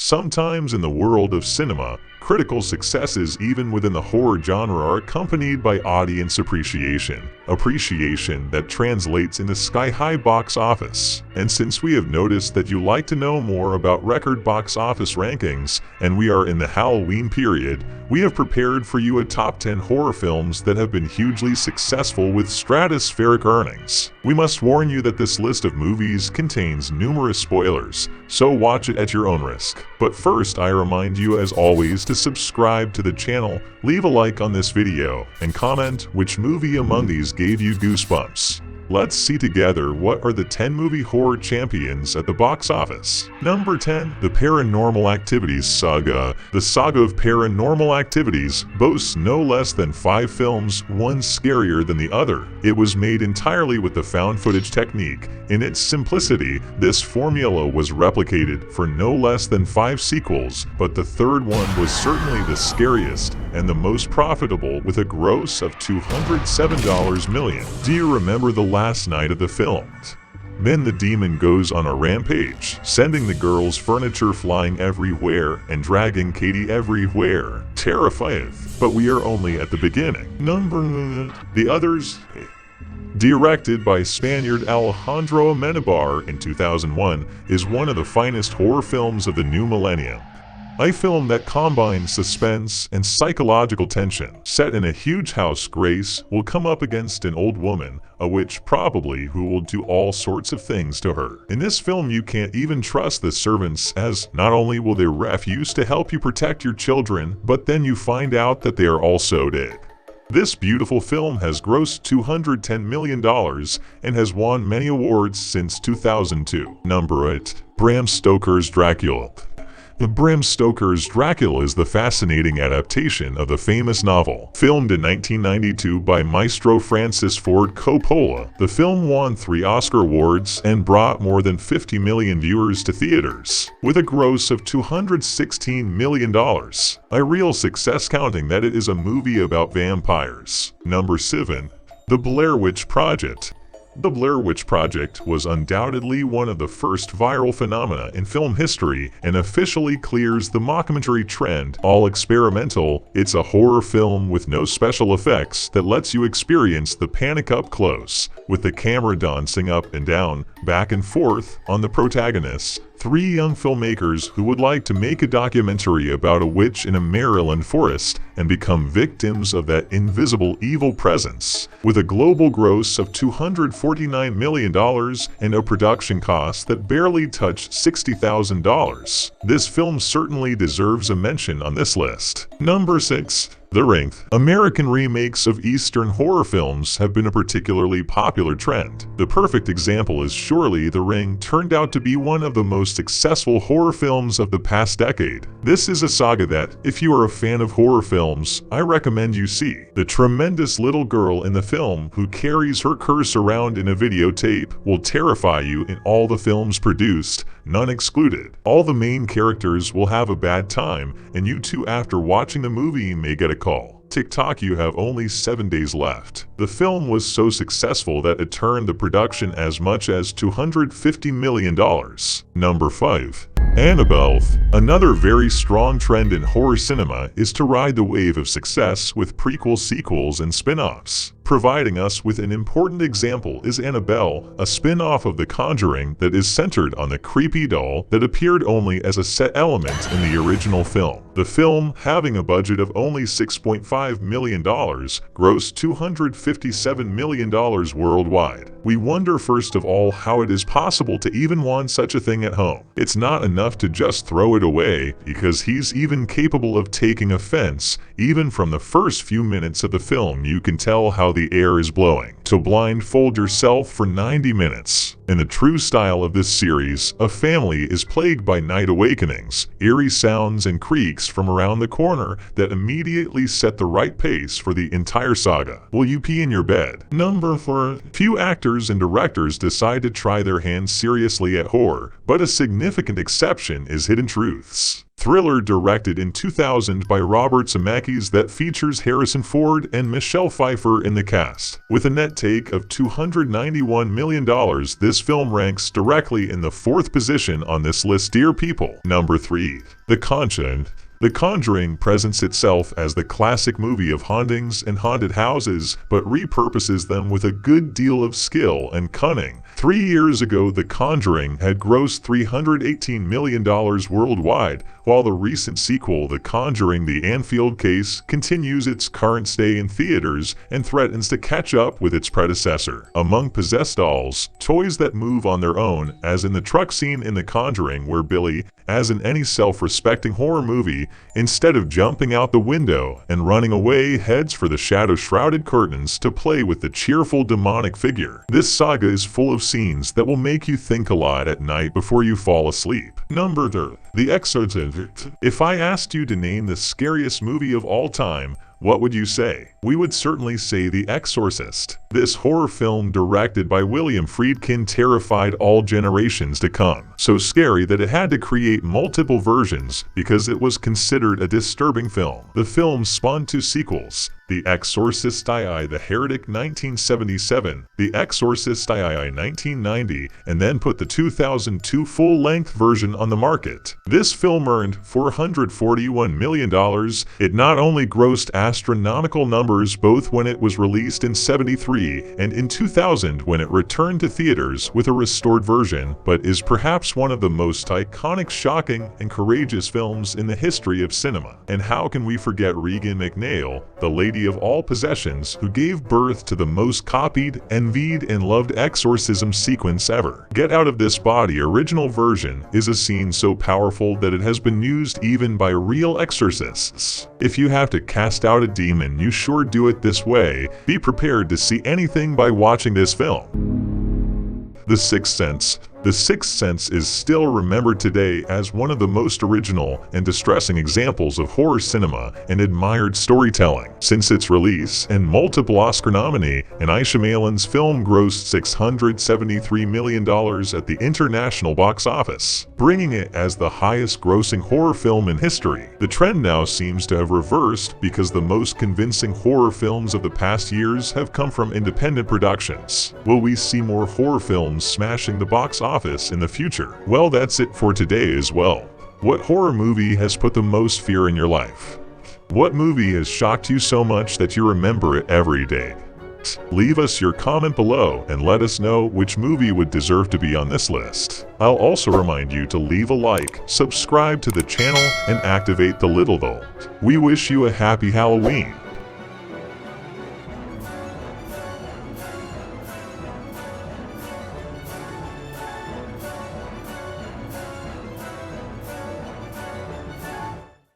Sometimes in the world of cinema, critical successes even within the horror genre are accompanied by audience appreciation that translates into sky-high box office. And since we have noticed that you like to know more about record box office rankings, and we are in the Halloween period, we have prepared for you a top 10 horror films that have been hugely successful with stratospheric earnings. We must warn you that this list of movies contains numerous spoilers, so watch it at your own risk. But first, I remind you as always to subscribe to the channel, leave a like on this video, and comment which movie among these gave you goosebumps. Let's see together what are the 10 movie horror champions at the box office. Number 10. The Paranormal Activities Saga. The saga of Paranormal Activities boasts no less than 5 films, one scarier than the other. It was made entirely with the found footage technique. In its simplicity, this formula was replicated for no less than 5 sequels, but the third one was certainly the scariest and the most profitable with a gross of $207 million. Do you remember the last night of the film? Then the demon goes on a rampage, sending the girls' furniture flying everywhere and dragging Katie everywhere. Terrifying. But we are only at the beginning. The others. Directed by Spaniard Alejandro Amenabar in 2001, is one of the finest horror films of the new millennium. A film that combines suspense and psychological tension. Set in a huge house, Grace will come up against an old woman, a witch probably, who will do all sorts of things to her. In this film, you can't even trust the servants, as not only will they refuse to help you protect your children, but then you find out that they are also dead. This beautiful film has grossed $210 million and has won many awards since 2002. Number 8. Bram Stoker's Dracula. Bram Stoker's Dracula is the fascinating adaptation of the famous novel. Filmed in 1992 by Maestro Francis Ford Coppola, the film won 3 Oscar awards and brought more than 50 million viewers to theaters, with a gross of $216 million. A real success, counting that it is a movie about vampires. Number 7. The Blair Witch Project. The Blair Witch Project was undoubtedly one of the first viral phenomena in film history and officially clears the mockumentary trend. All experimental, it's a horror film with no special effects that lets you experience the panic up close, with the camera dancing up and down, back and forth on the protagonists. 3 young filmmakers who would like to make a documentary about a witch in a Maryland forest and become victims of that invisible evil presence. With a global gross of $249 million and a production cost that barely touched $60,000, this film certainly deserves a mention on this list. Number 6. The Ring. American remakes of Eastern horror films have been a particularly popular trend. The perfect example is surely The Ring turned out to be one of the most successful horror films of the past decade. This is a saga that, if you are a fan of horror films, I recommend you see. The tremendous little girl in the film who carries her curse around in a videotape will terrify you in all the films produced, none excluded. All the main characters will have a bad time, and you too, after watching the movie, may get a call. TikTok, you have only 7 days left. The film was so successful that it turned the production as much as $250 million. Number 5. Annabelle. Another very strong trend in horror cinema is to ride the wave of success with prequels, sequels, and spin-offs. Providing us with an important example is Annabelle, a spin-off of The Conjuring that is centered on the creepy doll that appeared only as a set element in the original film. The film, having a budget of only $6.5 million, grossed $257 million worldwide. We wonder first of all how it is possible to even want such a thing at home. It's not enough to just throw it away, because he's even capable of taking offense. Even from the first few minutes of the film, you can tell how the air is blowing. To blindfold yourself for 90 minutes. In the true style of this series, a family is plagued by night awakenings, eerie sounds and creaks from around the corner that immediately set the right pace for the entire saga. Will you pee in your bed? Number 4. Few actors and directors decide to try their hands seriously at horror, but a significant exception is Hidden Truths. thriller directed in 2000 by Robert Zemeckis that features Harrison Ford and Michelle Pfeiffer in the cast. With a net take of $291 million, this film ranks directly in the 4th position on this list, dear people. Number 3. The Conjuring. The Conjuring presents itself as the classic movie of hauntings and haunted houses, but repurposes them with a good deal of skill and cunning. 3 years ago, The Conjuring had grossed $318 million worldwide, while the recent sequel, The Conjuring: The Anfield Case, continues its current stay in theaters and threatens to catch up with its predecessor. Among possessed dolls, toys that move on their own, as in the truck scene in The Conjuring, where Billy, as in any self-respecting horror movie, instead of jumping out the window and running away, heads for the shadow-shrouded curtains to play with the cheerful demonic figure. This saga is full of scenes that will make you think a lot at night before you fall asleep. Number 2. The Exorcist. If I asked you to name the scariest movie of all time, what would you say? We would certainly say The Exorcist. This horror film, directed by William Friedkin, terrified all generations to come. So scary that it had to create multiple versions because it was considered a disturbing film. The film spawned 2 sequels: The Exorcist II the Heretic 1977, The Exorcist II 1990, and then put the 2002 full-length version on the market. This film earned $441 million. It not only grossed astronomical numbers both when it was released in '73 and in 2000 when it returned to theaters with a restored version, but is perhaps one of the most iconic, shocking, and courageous films in the history of cinema. And how can we forget Regan McNeil, the lady of all possessions, who gave birth to the most copied, envied, and loved exorcism sequence ever. Get Out of This Body original version is a scene so powerful that it has been used even by real exorcists. If you have to cast out a demon, you sure do it this way. Be prepared to see anything by watching this film. The Sixth Sense. The Sixth Sense is still remembered today as one of the most original and distressing examples of horror cinema and admired storytelling. Since its release and multiple Oscar nominee, Shyamalan's film grossed $673 million at the international box office, bringing it as the highest-grossing horror film in history. The trend now seems to have reversed because the most convincing horror films of the past years have come from independent productions. Will we see more horror films smashing the box office in the future? Well, that's it for today as well. What horror movie has put the most fear in your life? What movie has shocked you so much that you remember it every day? Leave us your comment below and let us know which movie would deserve to be on this list. I'll also remind you to leave a like, subscribe to the channel, and activate the little bell. We wish you a happy Halloween.